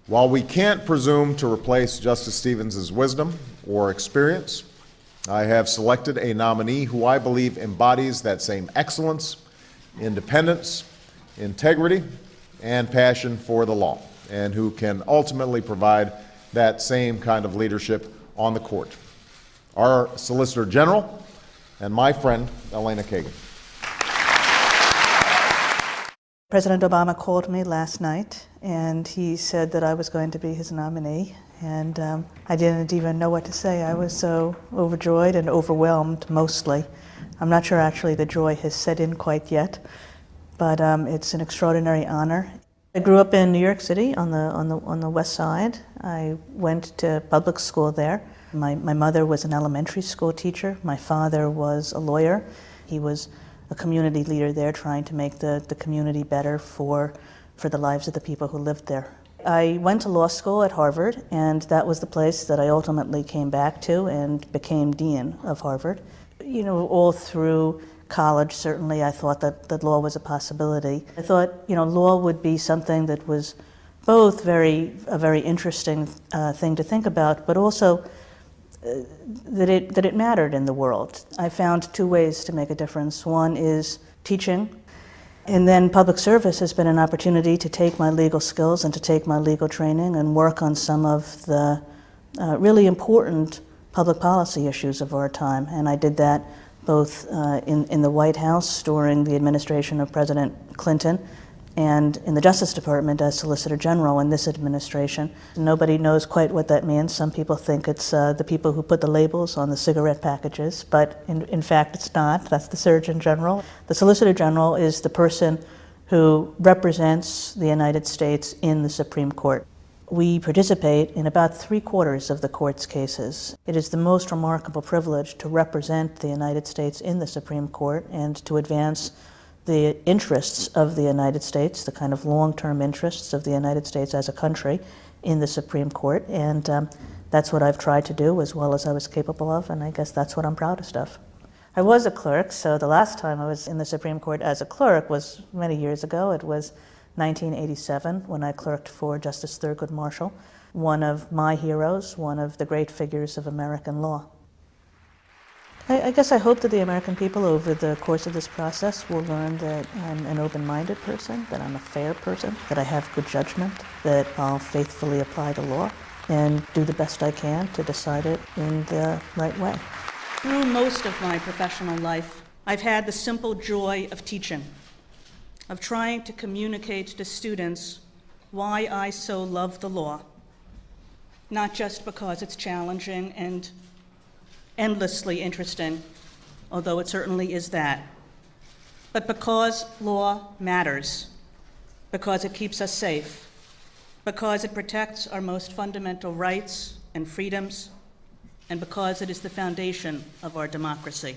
While we can't presume to replace Justice Stevens' wisdom or experience, I have selected a nominee who I believe embodies that same excellence, independence, integrity, and passion for the law, and who can ultimately provide that same kind of leadership on the court. Our Solicitor General and my friend, Elena Kagan. President Obama called me last night, and he said that I was going to be his nominee, and I didn't even know what to say. I was so overjoyed and overwhelmed, mostly. I'm not sure actually the joy has set in quite yet, but it's an extraordinary honor. I grew up in New York City on the west side. I went to public school there. My mother was an elementary school teacher. My father was a lawyer. He was a community leader there, trying to make the community better for the lives of the people who lived there. I went to law school at Harvard, and that was the place that I ultimately came back to and became dean of Harvard. You know, all through college, certainly, I thought that law was a possibility. I thought, law would be something that was both a very interesting thing to think about, but also that it mattered in the world. I found two ways to make a difference. One is teaching, and then public service has been an opportunity to take my legal skills and to take my legal training and work on some of the really important public policy issues of our time. And I did that both in the White House during the administration of President Clinton and in the Justice Department as Solicitor General in this administration. Nobody knows quite what that means. Some people think it's the people who put the labels on the cigarette packages, but in fact it's not. That's the Surgeon General. The Solicitor General is the person who represents the United States in the Supreme Court. We participate in about 3/4 of the court's cases. It is the most remarkable privilege to represent the United States in the Supreme Court and to advance the interests of the United States, the kind of long-term interests of the United States as a country in the Supreme Court. And that's what I've tried to do as well as I was capable of, and I guess that's what I'm proudest of. I was a clerk, so the last time I was in the Supreme Court as a clerk was many years ago. It was 1987 when I clerked for Justice Thurgood Marshall, one of my heroes, one of the great figures of American law. I guess I hope that the American people over the course of this process will learn that I'm an open-minded person, that I'm a fair person, that I have good judgment, that I'll faithfully apply the law and do the best I can to decide it in the right way. Through most of my professional life, I've had the simple joy of teaching, of trying to communicate to students why I so love the law, not just because it's challenging and endlessly interesting, although it certainly is that, but because law matters, because it keeps us safe, because it protects our most fundamental rights and freedoms, and because it is the foundation of our democracy.